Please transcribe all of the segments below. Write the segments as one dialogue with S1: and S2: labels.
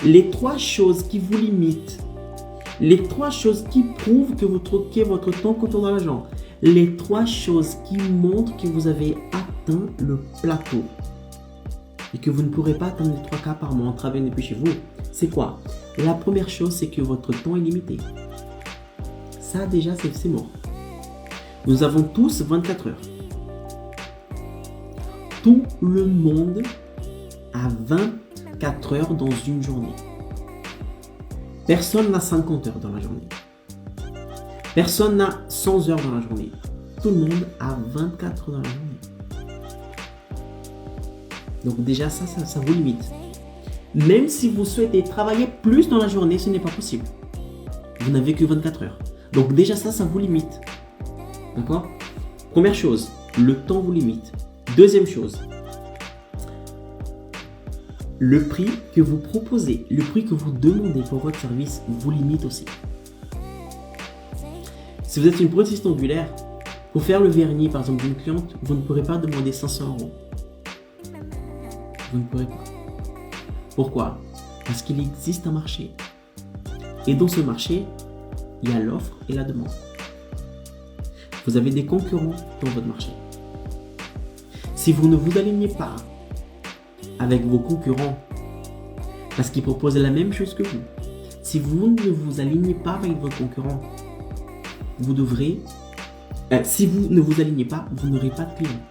S1: les 3 choses qui vous limitent, les 3 choses qui prouvent que vous troquez votre temps contre de l'argent, les 3 choses qui montrent que vous avez atteint le plateau et que vous ne pourrez pas atteindre les 3K par mois en travaillant depuis chez vous, c'est quoi? La première chose, c'est que votre temps est limité. Ça, déjà, c'est mort. Nous avons tous 24 heures. Tout le monde a 24 heures dans une journée. Personne n'a 50 heures dans la journée. Personne n'a 100 heures dans la journée. Tout le monde a 24 heures dans la journée. Donc déjà, ça vous limite. Même si vous souhaitez travailler plus dans la journée, ce n'est pas possible. Vous n'avez que 24 heures. Donc déjà, ça vous limite. D'accord? Première chose, le temps vous limite. Deuxième chose, le prix que vous proposez, le prix que vous demandez pour votre service vous limite aussi. Si vous êtes une prothésiste ongulaire, pour faire le vernis par exemple d'une cliente, vous ne pourrez pas demander 500 €. Vous ne pourrez pas. Pourquoi? Parce qu'il existe un marché. Et dans ce marché, il y a l'offre et la demande. Vous avez des concurrents dans votre marché. Si vous ne vous alignez pas avec vos concurrents, parce qu'ils proposent la même chose que vous, si vous ne vous alignez pas avec vos concurrents, vous devrez, si vous ne vous alignez pas, vous n'aurez pas de client.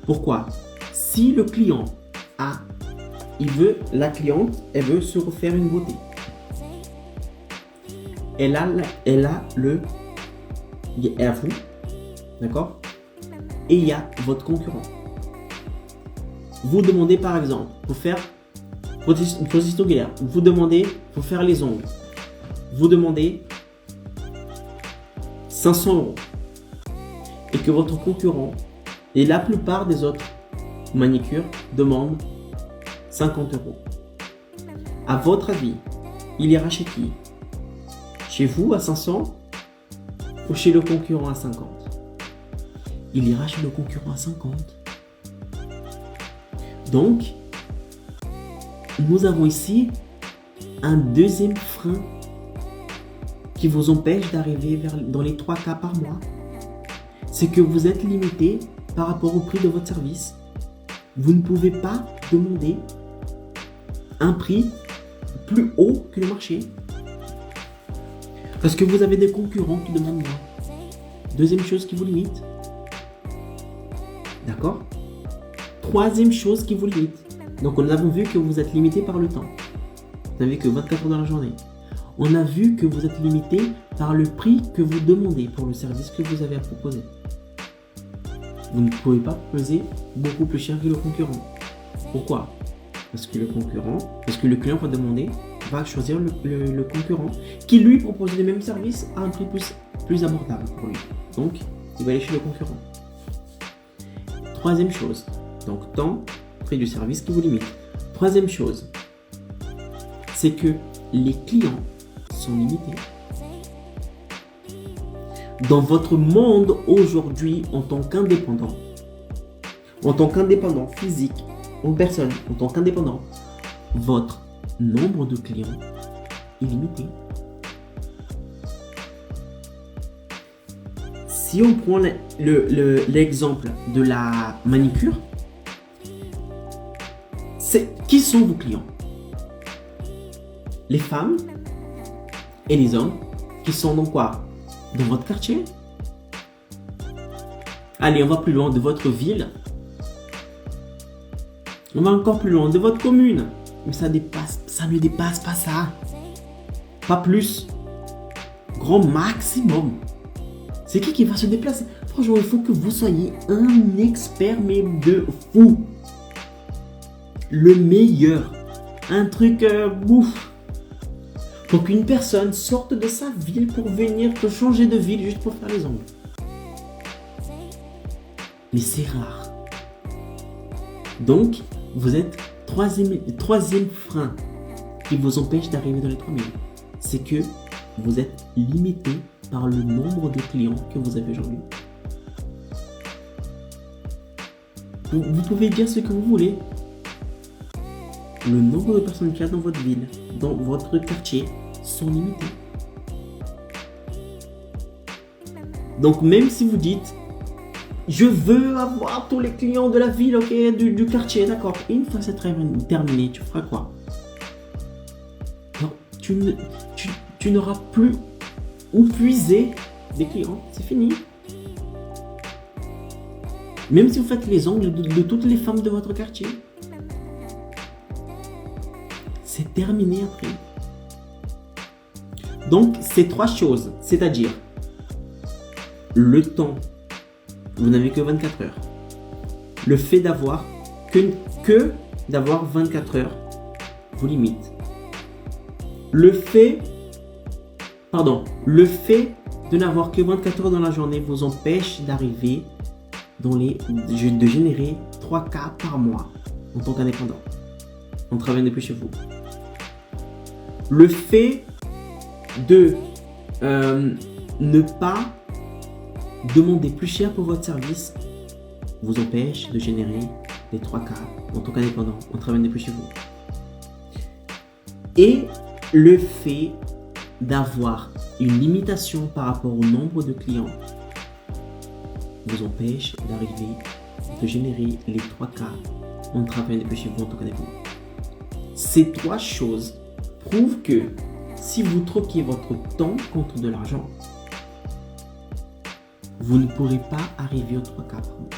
S1: Pourquoi? Si le client la cliente, elle veut se refaire une beauté. Elle a vous, d'accord? Et il y a votre concurrent. Vous demandez par exemple, pour faire une prothèse ongulaire, vous demandez pour faire les ongles, vous demandez 500 €. Et que votre concurrent et la plupart des autres manicures demandent 50 €. À votre avis, il ira chez qui? Chez vous à 500 ou chez le concurrent à 50? Il ira chez le concurrent à 50. Donc, nous avons ici un deuxième frein qui vous empêche d'arriver dans les 3K par mois. C'est que vous êtes limité par rapport au prix de votre service. Vous ne pouvez pas demander un prix plus haut que le marché. Parce que vous avez des concurrents qui demandent moins. Deuxième chose qui vous limite. D'accord? Troisième chose qui vous limite. Donc, on a vu que vous êtes limité par le temps. Vous n'avez que 24 heures dans la journée. On a vu que vous êtes limité par le prix que vous demandez pour le service que vous avez à proposer. Vous ne pouvez pas proposer beaucoup plus cher que le concurrent. Pourquoi? Parce que le client va choisir le concurrent qui lui propose les mêmes services à un prix plus abordable pour lui. Donc, il va aller chez le concurrent. Troisième chose, donc temps, prix du service qui vous limite. Troisième chose, c'est que les clients sont limités. Dans votre monde aujourd'hui, en tant qu'indépendant physique, en personne, en tant qu'indépendant, votre nombre de clients est limité. Si on prend l'exemple de la manicure, qui sont vos clients? Les femmes et les hommes qui sont dans quoi? Dans votre quartier? Allez, on va plus loin, de votre ville. On va encore plus loin, de votre commune. Mais ça ne dépasse pas ça. Pas plus. Grand maximum. C'est qui va se déplacer? Franchement, il faut que vous soyez un expert, mais de fou. Le meilleur. Un truc ouf. Pour qu'une personne sorte de sa ville pour venir te changer de ville juste pour faire les ongles. Mais c'est rare. Donc, vous êtes troisième frein qui vous empêche d'arriver dans les 3000. C'est que vous êtes limité par le nombre de clients que vous avez aujourd'hui. Vous pouvez dire ce que vous voulez. le nombre de personnes qu'il y a dans votre ville, dans votre quartier, sont limités. Donc même si vous dites, je veux avoir tous les clients de la ville, ok, du quartier, d'accord. Une fois c'est terminé, tu feras quoi? Non, tu n'auras plus où puiser des clients, c'est fini. Même si vous faites les ongles de toutes les femmes de votre quartier, c'est terminé après. Donc, ces trois choses, c'est-à-dire le temps, vous n'avez que 24 heures. Le fait d'avoir que d'avoir 24 heures vous limite. Le fait de n'avoir que 24 heures dans la journée vous empêche d'arriver de générer 3 cas par mois en tant qu'indépendant, en travaillant depuis chez vous. Le fait de ne pas demander plus cher pour votre service vous empêche de générer les 3 cas en tant qu'indépendant, en travaillant depuis chez vous. Et le fait d'avoir une limitation par rapport au nombre de clients vous empêche d'arriver, de générer les 3 cas en travaillant depuis chez vous en tant qu'indépendant. Ces 3 choses prouvent que si vous troquez votre temps contre de l'argent, vous ne pourrez pas arriver aux 3 cas par mois.